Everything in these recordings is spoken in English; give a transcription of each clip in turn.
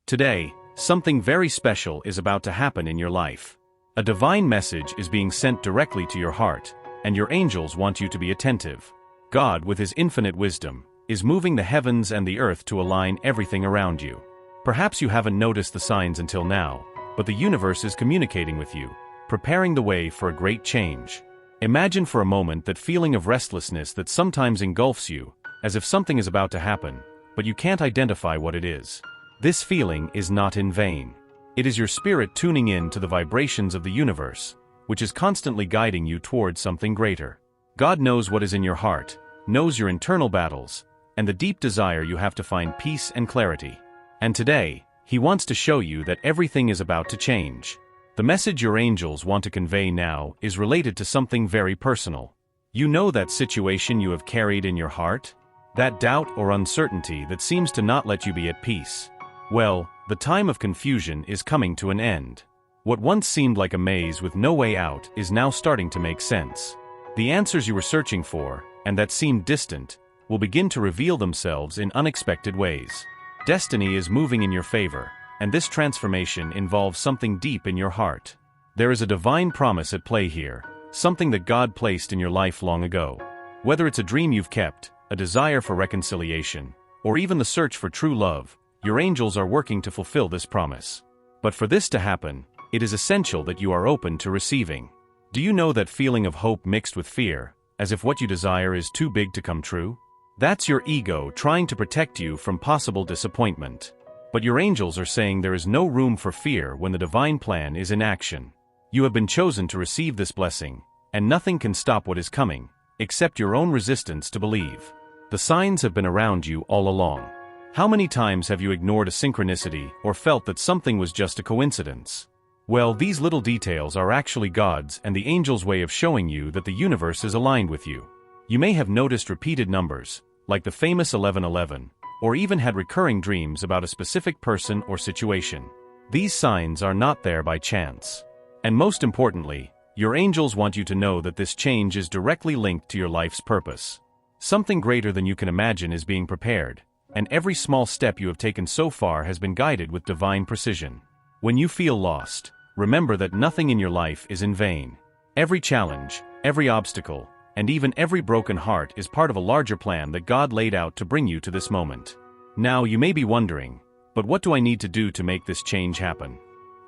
Today, something very special is about to happen in your life. A divine message is being sent directly to your heart, and your angels want you to be attentive. God, with His infinite wisdom, is moving the heavens and the earth to align everything around you. Perhaps you haven't noticed the signs until now, but the universe is communicating with you, preparing the way for a great change. Imagine for a moment that feeling of restlessness that sometimes engulfs you, as if something is about to happen, but you can't identify what it is. This feeling is not in vain. It is your spirit tuning in to the vibrations of the universe, which is constantly guiding you towards something greater. God knows what is in your heart, knows your internal battles, and the deep desire you have to find peace and clarity. And today, He wants to show you that everything is about to change. The message your angels want to convey now is related to something very personal. You know that situation you have carried in your heart? That doubt or uncertainty that seems to not let you be at peace. Well, the time of confusion is coming to an end. What once seemed like a maze with no way out is now starting to make sense. The answers you were searching for, and that seemed distant, will begin to reveal themselves in unexpected ways. Destiny is moving in your favor, and this transformation involves something deep in your heart. There is a divine promise at play here, something that God placed in your life long ago. Whether it's a dream you've kept, a desire for reconciliation, or even the search for true love, your angels are working to fulfill this promise. But for this to happen, it is essential that you are open to receiving. Do you know that feeling of hope mixed with fear, as if what you desire is too big to come true? That's your ego trying to protect you from possible disappointment. But your angels are saying there is no room for fear when the divine plan is in action. You have been chosen to receive this blessing, and nothing can stop what is coming, except your own resistance to believe. The signs have been around you all along. How many times have you ignored a synchronicity or felt that something was just a coincidence? Well, these little details are actually God's and the angels' way of showing you that the universe is aligned with you. You may have noticed repeated numbers, like the famous 1111, or even had recurring dreams about a specific person or situation. These signs are not there by chance. And most importantly, your angels want you to know that this change is directly linked to your life's purpose. Something greater than you can imagine is being prepared, and every small step you have taken so far has been guided with divine precision. When you feel lost, remember that nothing in your life is in vain. Every challenge, every obstacle, and even every broken heart is part of a larger plan that God laid out to bring you to this moment. Now you may be wondering, but what do I need to do to make this change happen?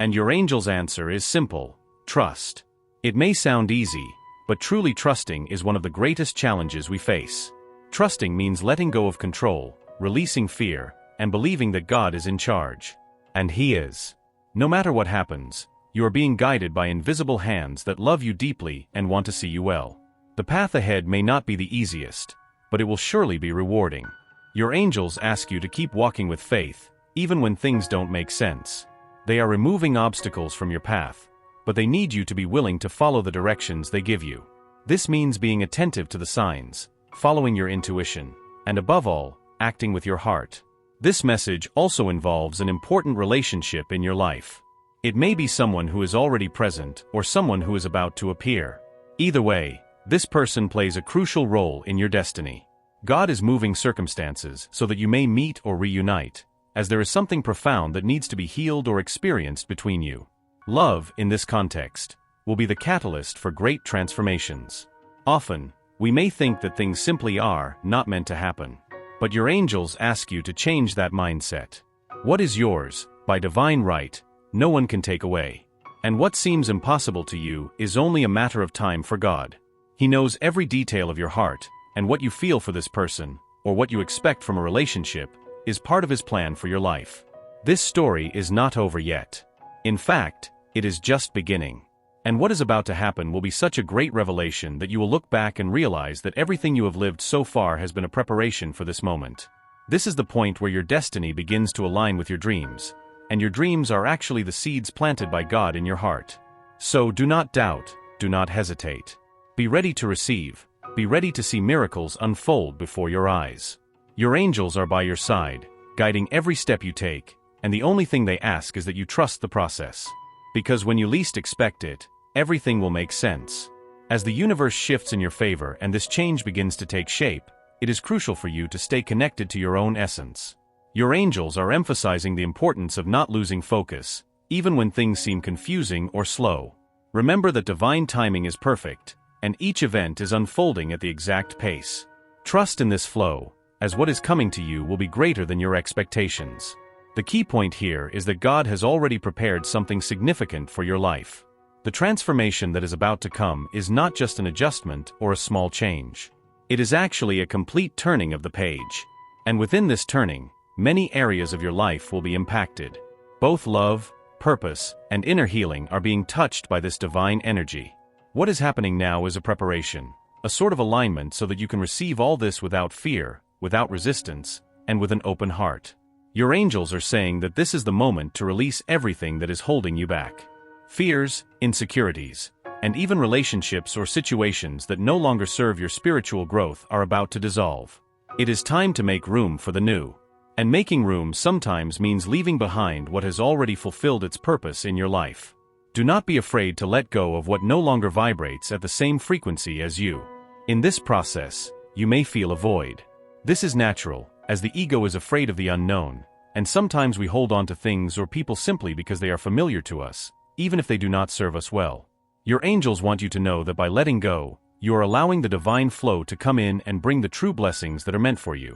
And your angel's answer is simple: trust. It may sound easy, but truly trusting is one of the greatest challenges we face. Trusting means letting go of control, releasing fear, and believing that God is in charge. And He is. No matter what happens, you are being guided by invisible hands that love you deeply and want to see you well. The path ahead may not be the easiest, but it will surely be rewarding. Your angels ask you to keep walking with faith, even when things don't make sense. They are removing obstacles from your path, but they need you to be willing to follow the directions they give you. This means being attentive to the signs, following your intuition, and above all, acting with your heart. This message also involves an important relationship in your life. It may be someone who is already present or someone who is about to appear. Either way, this person plays a crucial role in your destiny. God is moving circumstances so that you may meet or reunite, as there is something profound that needs to be healed or experienced between you. Love, in this context, will be the catalyst for great transformations. Often, we may think that things simply are not meant to happen. But your angels ask you to change that mindset. What is yours, by divine right, no one can take away. And what seems impossible to you is only a matter of time for God. He knows every detail of your heart, and what you feel for this person, or what you expect from a relationship, is part of His plan for your life. This story is not over yet. In fact, it is just beginning. And what is about to happen will be such a great revelation that you will look back and realize that everything you have lived so far has been a preparation for this moment. This is the point where your destiny begins to align with your dreams, and your dreams are actually the seeds planted by God in your heart. So do not doubt, do not hesitate. Be ready to receive, be ready to see miracles unfold before your eyes. Your angels are by your side, guiding every step you take, and the only thing they ask is that you trust the process. Because when you least expect it, everything will make sense. As the universe shifts in your favor and this change begins to take shape, it is crucial for you to stay connected to your own essence. Your angels are emphasizing the importance of not losing focus, even when things seem confusing or slow. Remember that divine timing is perfect, and each event is unfolding at the exact pace. Trust in this flow, as what is coming to you will be greater than your expectations. The key point here is that God has already prepared something significant for your life. The transformation that is about to come is not just an adjustment or a small change. It is actually a complete turning of the page. And within this turning, many areas of your life will be impacted. Both love, purpose, and inner healing are being touched by this divine energy. What is happening now is a preparation, a sort of alignment so that you can receive all this without fear, without resistance, and with an open heart. Your angels are saying that this is the moment to release everything that is holding you back. Fears, insecurities, and even relationships or situations that no longer serve your spiritual growth are about to dissolve. It is time to make room for the new. And making room sometimes means leaving behind what has already fulfilled its purpose in your life. Do not be afraid to let go of what no longer vibrates at the same frequency as you. In this process, you may feel a void. This is natural, as the ego is afraid of the unknown, and sometimes we hold on to things or people simply because they are familiar to us, even if they do not serve us well. Your angels want you to know that by letting go, you are allowing the divine flow to come in and bring the true blessings that are meant for you.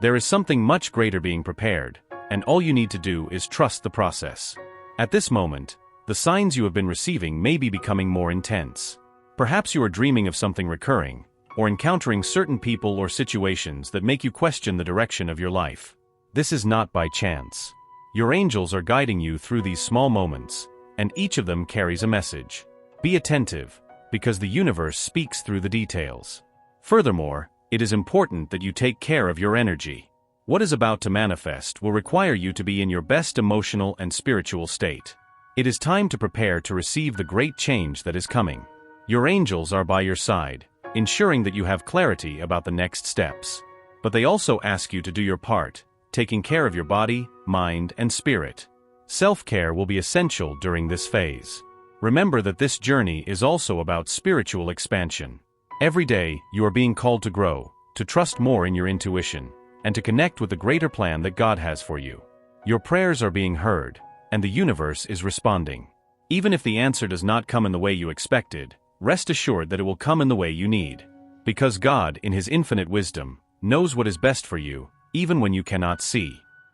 There is something much greater being prepared, and all you need to do is trust the process. At this moment, the signs you have been receiving may be becoming more intense. Perhaps you are dreaming of something recurring, or encountering certain people or situations that make you question the direction of your life. This is not by chance. Your angels are guiding you through these small moments, and each of them carries a message. Be attentive, because the universe speaks through the details. Furthermore, it is important that you take care of your energy. What is about to manifest will require you to be in your best emotional and spiritual state. It is time to prepare to receive the great change that is coming. Your angels are by your side, ensuring that you have clarity about the next steps. But they also ask you to do your part, taking care of your body, mind, and spirit. Self-care will be essential during this phase. Remember that this journey is also about spiritual expansion. Every day, you are being called to grow, to trust more in your intuition, and to connect with the greater plan that God has for you. Your prayers are being heard, and the universe is responding. Even if the answer does not come in the way you expected, rest assured that it will come in the way you need. Because God, in His infinite wisdom, knows what is best for you, even when you cannot see.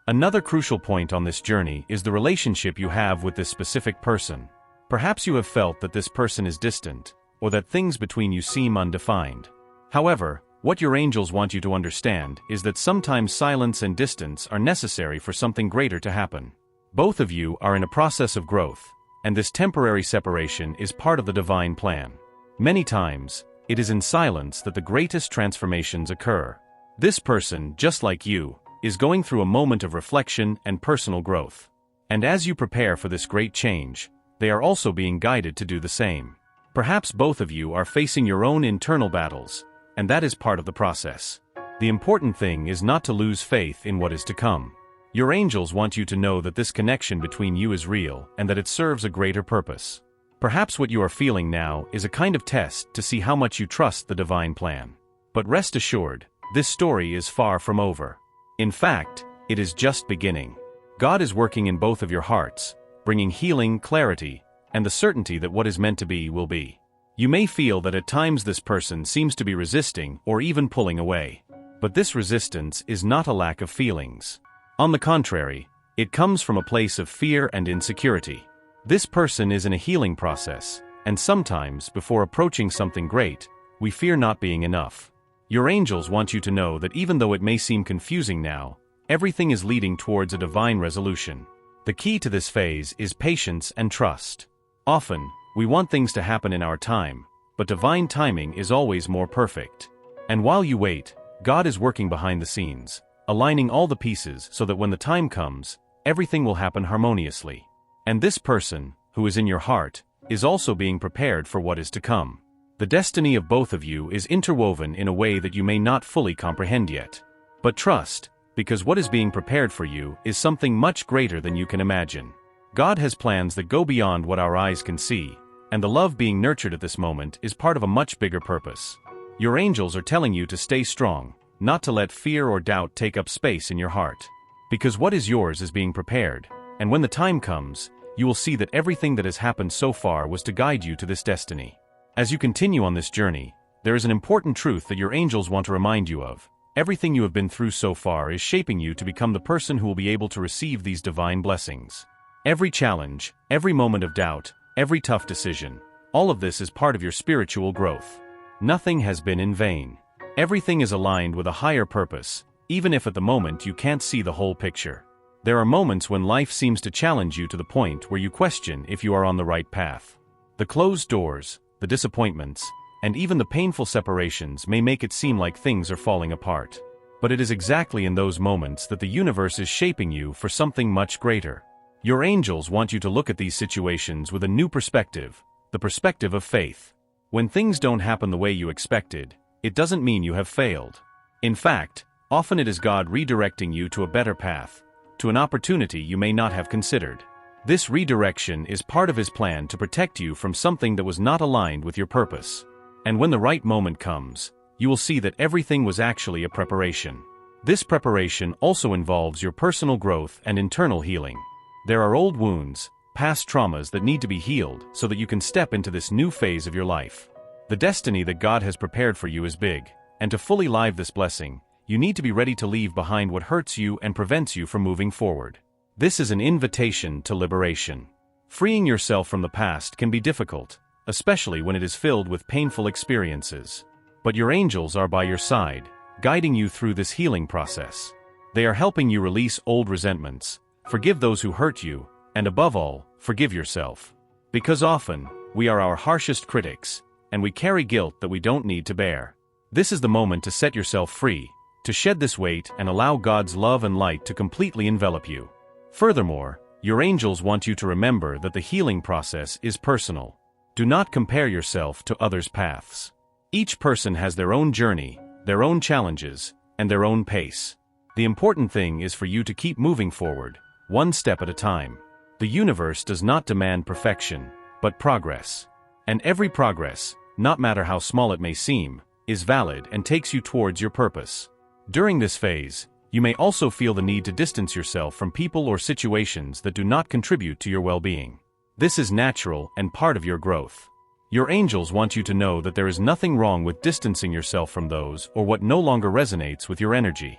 Another crucial point on this journey is the relationship you have with this specific person. Perhaps you have felt that this person is distant, or that things between you seem undefined. However, what your angels want you to understand is that sometimes silence and distance are necessary for something greater to happen. Both of you are in a process of growth, and this temporary separation is part of the divine plan. Many times, it is in silence that the greatest transformations occur. This person, just like you, is going through a moment of reflection and personal growth. And as you prepare for this great change, they are also being guided to do the same. Perhaps both of you are facing your own internal battles, and that is part of the process. The important thing is not to lose faith in what is to come. Your angels want you to know that this connection between you is real and that it serves a greater purpose. Perhaps what you are feeling now is a kind of test to see how much you trust the divine plan. But rest assured, this story is far from over. In fact, it is just beginning. God is working in both of your hearts, bringing healing, clarity, and the certainty that what is meant to be will be. You may feel that at times this person seems to be resisting or even pulling away. But this resistance is not a lack of feelings. On the contrary, it comes from a place of fear and insecurity. This person is in a healing process, and sometimes, before approaching something great, we fear not being enough. Your angels want you to know that even though it may seem confusing now, everything is leading towards a divine resolution. The key to this phase is patience and trust. Often, we want things to happen in our time, but divine timing is always more perfect. And while you wait, God is working behind the scenes, aligning all the pieces so that when the time comes, everything will happen harmoniously. And this person, who is in your heart, is also being prepared for what is to come. The destiny of both of you is interwoven in a way that you may not fully comprehend yet. But trust, because what is being prepared for you is something much greater than you can imagine. God has plans that go beyond what our eyes can see, and the love being nurtured at this moment is part of a much bigger purpose. Your angels are telling you to stay strong, not to let fear or doubt take up space in your heart. Because what is yours is being prepared, and when the time comes, you will see that everything that has happened so far was to guide you to this destiny. As you continue on this journey, there is an important truth that your angels want to remind you of. Everything you have been through so far is shaping you to become the person who will be able to receive these divine blessings. Every challenge, every moment of doubt, every tough decision, all of this is part of your spiritual growth. Nothing has been in vain. Everything is aligned with a higher purpose, even if at the moment you can't see the whole picture. There are moments when life seems to challenge you to the point where you question if you are on the right path. The closed doors, the disappointments, and even the painful separations may make it seem like things are falling apart. But it is exactly in those moments that the universe is shaping you for something much greater. Your angels want you to look at these situations with a new perspective, the perspective of faith. When things don't happen the way you expected, it doesn't mean you have failed. In fact, often it is God redirecting you to a better path, to an opportunity you may not have considered. This redirection is part of His plan to protect you from something that was not aligned with your purpose. And when the right moment comes, you will see that everything was actually a preparation. This preparation also involves your personal growth and internal healing. There are old wounds, past traumas that need to be healed so that you can step into this new phase of your life. The destiny that God has prepared for you is big, and to fully live this blessing, you need to be ready to leave behind what hurts you and prevents you from moving forward. This is an invitation to liberation. Freeing yourself from the past can be difficult, especially when it is filled with painful experiences. But your angels are by your side, guiding you through this healing process. They are helping you release old resentments, forgive those who hurt you, and above all, forgive yourself. Because often, we are our harshest critics, and we carry guilt that we don't need to bear. This is the moment to set yourself free, to shed this weight and allow God's love and light to completely envelop you. Furthermore, your angels want you to remember that the healing process is personal. Do not compare yourself to others' paths. Each person has their own journey, their own challenges, and their own pace. The important thing is for you to keep moving forward, one step at a time. The universe does not demand perfection, but progress. And every progress, no matter how small it may seem, is valid and takes you towards your purpose. During this phase, you may also feel the need to distance yourself from people or situations that do not contribute to your well-being. This is natural and part of your growth. Your angels want you to know that there is nothing wrong with distancing yourself from those or what no longer resonates with your energy.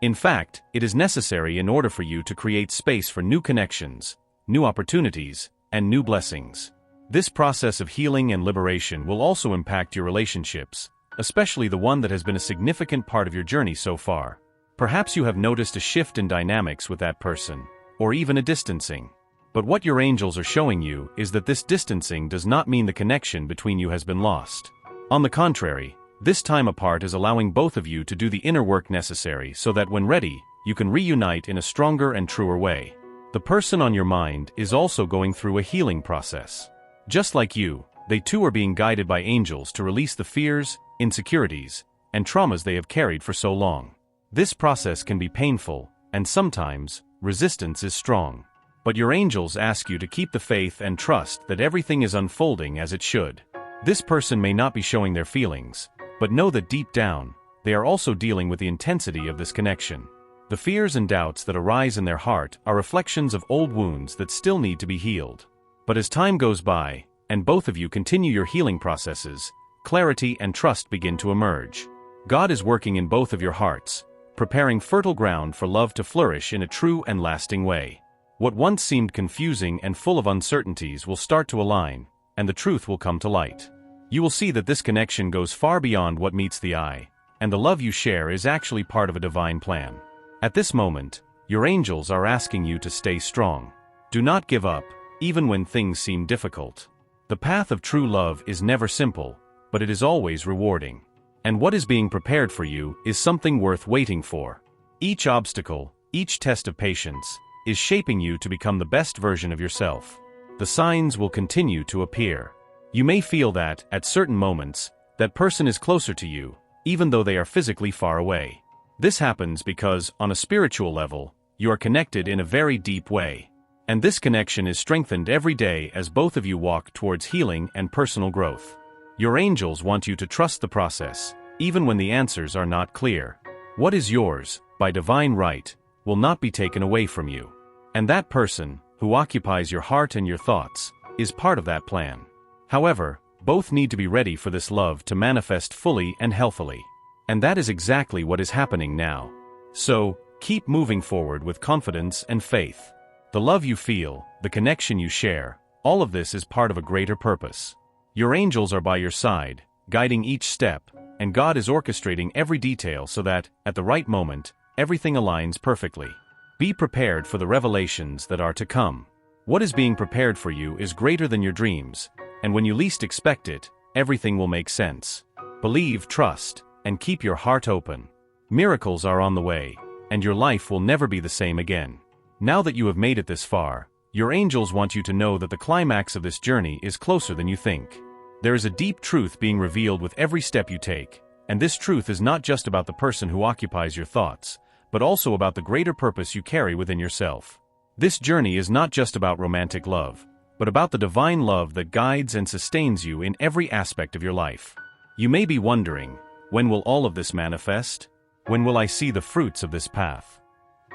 In fact, it is necessary in order for you to create space for new connections, new opportunities, and new blessings. This process of healing and liberation will also impact your relationships, especially the one that has been a significant part of your journey so far. Perhaps you have noticed a shift in dynamics with that person, or even a distancing. But what your angels are showing you is that this distancing does not mean the connection between you has been lost. On the contrary, this time apart is allowing both of you to do the inner work necessary so that when ready, you can reunite in a stronger and truer way. The person on your mind is also going through a healing process. Just like you, they too are being guided by angels to release the fears, insecurities, and traumas they have carried for so long. This process can be painful, and sometimes, resistance is strong. But your angels ask you to keep the faith and trust that everything is unfolding as it should. This person may not be showing their feelings, but know that deep down, they are also dealing with the intensity of this connection. The fears and doubts that arise in their heart are reflections of old wounds that still need to be healed. But as time goes by, and both of you continue your healing processes, clarity and trust begin to emerge. God is working in both of your hearts, preparing fertile ground for love to flourish in a true and lasting way. What once seemed confusing and full of uncertainties will start to align, and the truth will come to light. You will see that this connection goes far beyond what meets the eye, and the love you share is actually part of a divine plan. At this moment, your angels are asking you to stay strong. Do not give up, even when things seem difficult. The path of true love is never simple, but it is always rewarding. And what is being prepared for you is something worth waiting for. Each obstacle, each test of patience, is shaping you to become the best version of yourself. The signs will continue to appear. You may feel that, at certain moments, that person is closer to you, even though they are physically far away. This happens because, on a spiritual level, you are connected in a very deep way. And this connection is strengthened every day as both of you walk towards healing and personal growth. Your angels want you to trust the process, even when the answers are not clear. What is yours, by divine right, will not be taken away from you. And that person, who occupies your heart and your thoughts, is part of that plan. However, both need to be ready for this love to manifest fully and healthily. And that is exactly what is happening now. So, keep moving forward with confidence and faith. The love you feel, the connection you share, all of this is part of a greater purpose. Your angels are by your side, guiding each step, and God is orchestrating every detail so that, at the right moment, everything aligns perfectly. Be prepared for the revelations that are to come. What is being prepared for you is greater than your dreams, and when you least expect it, everything will make sense. Believe, trust, and keep your heart open. Miracles are on the way, and your life will never be the same again. Now that you have made it this far, your angels want you to know that the climax of this journey is closer than you think. There is a deep truth being revealed with every step you take, and this truth is not just about the person who occupies your thoughts, but also about the greater purpose you carry within yourself. This journey is not just about romantic love, but about the divine love that guides and sustains you in every aspect of your life. You may be wondering, when will all of this manifest? When will I see the fruits of this path?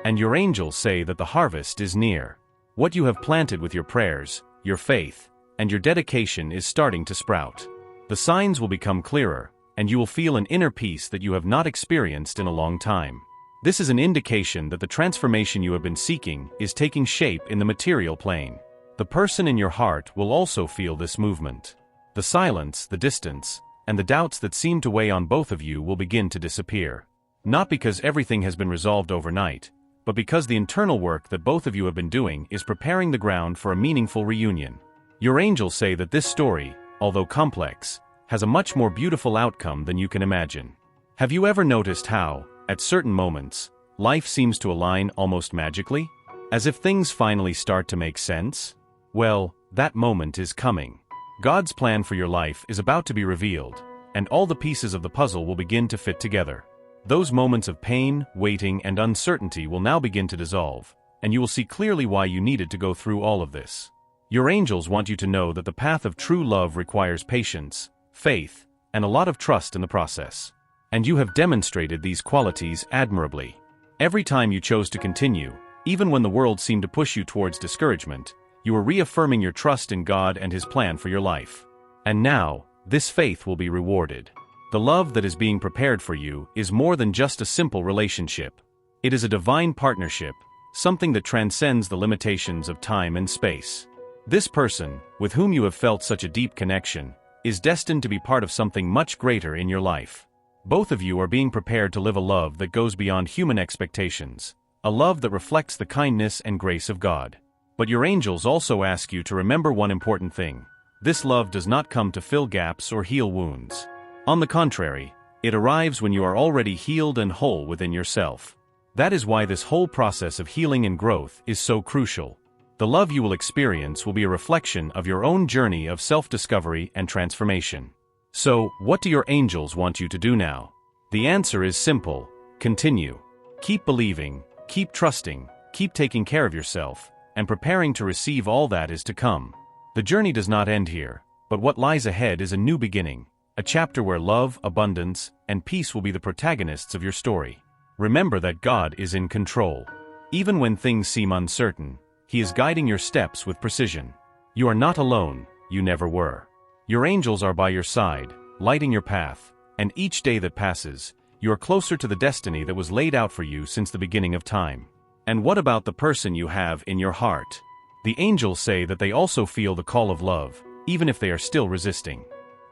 And your angels say that the harvest is near. What you have planted with your prayers, your faith, and your dedication is starting to sprout. The signs will become clearer, and you will feel an inner peace that you have not experienced in a long time. This is an indication that the transformation you have been seeking is taking shape in the material plane. The person in your heart will also feel this movement. The silence, the distance, and the doubts that seem to weigh on both of you will begin to disappear. Not because everything has been resolved overnight, but because the internal work that both of you have been doing is preparing the ground for a meaningful reunion. Your angels say that this story, although complex, has a much more beautiful outcome than you can imagine. Have you ever noticed how, at certain moments, life seems to align almost magically? As if things finally start to make sense? Well, that moment is coming. God's plan for your life is about to be revealed, and all the pieces of the puzzle will begin to fit together. Those moments of pain, waiting, and uncertainty will now begin to dissolve, and you will see clearly why you needed to go through all of this. Your angels want you to know that the path of true love requires patience, faith, and a lot of trust in the process. And you have demonstrated these qualities admirably. Every time you chose to continue, even when the world seemed to push you towards discouragement, you were reaffirming your trust in God and His plan for your life. And now, this faith will be rewarded. The love that is being prepared for you is more than just a simple relationship. It is a divine partnership, something that transcends the limitations of time and space. This person, with whom you have felt such a deep connection, is destined to be part of something much greater in your life. Both of you are being prepared to live a love that goes beyond human expectations, a love that reflects the kindness and grace of God. But your angels also ask you to remember one important thing. This love does not come to fill gaps or heal wounds. On the contrary, it arrives when you are already healed and whole within yourself. That is why this whole process of healing and growth is so crucial. The love you will experience will be a reflection of your own journey of self-discovery and transformation. So, what do your angels want you to do now? The answer is simple: continue. Keep believing, keep trusting, keep taking care of yourself, and preparing to receive all that is to come. The journey does not end here, but what lies ahead is a new beginning, a chapter where love, abundance, and peace will be the protagonists of your story. Remember that God is in control. Even when things seem uncertain, He is guiding your steps with precision. You are not alone, you never were. Your angels are by your side, lighting your path, and each day that passes, you are closer to the destiny that was laid out for you since the beginning of time. And what about the person you have in your heart? The angels say that they also feel the call of love, even if they are still resisting.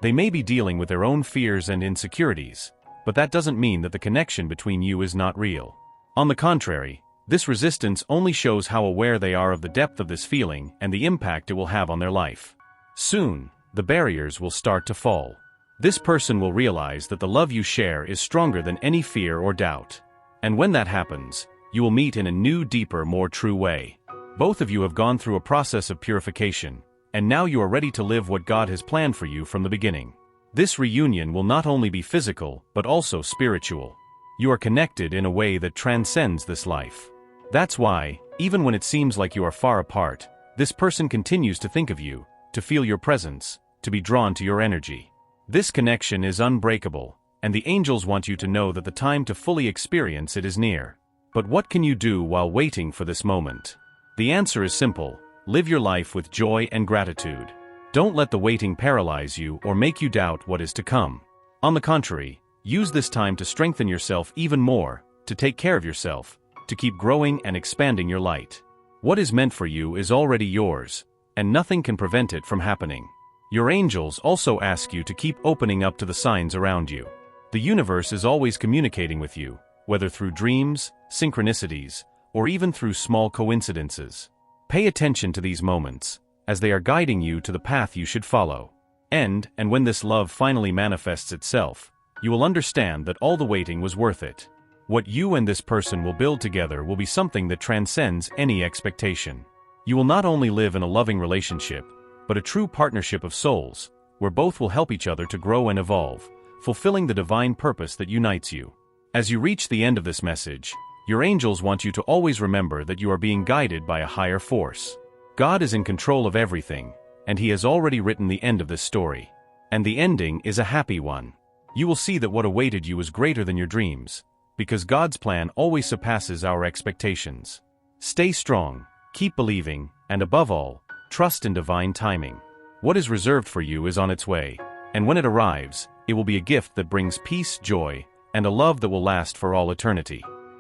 They may be dealing with their own fears and insecurities, but that doesn't mean that the connection between you is not real. On the contrary, this resistance only shows how aware they are of the depth of this feeling and the impact it will have on their life. Soon, the barriers will start to fall. This person will realize that the love you share is stronger than any fear or doubt. And when that happens, you will meet in a new, deeper, more true way. Both of you have gone through a process of purification, and now you are ready to live what God has planned for you from the beginning. This reunion will not only be physical, but also spiritual. You are connected in a way that transcends this life. That's why, even when it seems like you are far apart, this person continues to think of you, to feel your presence, to be drawn to your energy. This connection is unbreakable, and the angels want you to know that the time to fully experience it is near. But what can you do while waiting for this moment? The answer is simple: live your life with joy and gratitude. Don't let the waiting paralyze you or make you doubt what is to come. On the contrary, use this time to strengthen yourself even more, to take care of yourself, to keep growing and expanding your light. What is meant for you is already yours, and nothing can prevent it from happening. Your angels also ask you to keep opening up to the signs around you. The universe is always communicating with you, whether through dreams, synchronicities, or even through small coincidences. Pay attention to these moments, as they are guiding you to the path you should follow. And when this love finally manifests itself, you will understand that all the waiting was worth it. What you and this person will build together will be something that transcends any expectation. You will not only live in a loving relationship, but a true partnership of souls, where both will help each other to grow and evolve, fulfilling the divine purpose that unites you. As you reach the end of this message, your angels want you to always remember that you are being guided by a higher force. God is in control of everything, and He has already written the end of this story. And the ending is a happy one. You will see that what awaited you is greater than your dreams, because God's plan always surpasses our expectations. Stay strong, keep believing, and above all, trust in divine timing. What is reserved for you is on its way, and when it arrives, it will be a gift that brings peace, joy, and a love that will last for all eternity.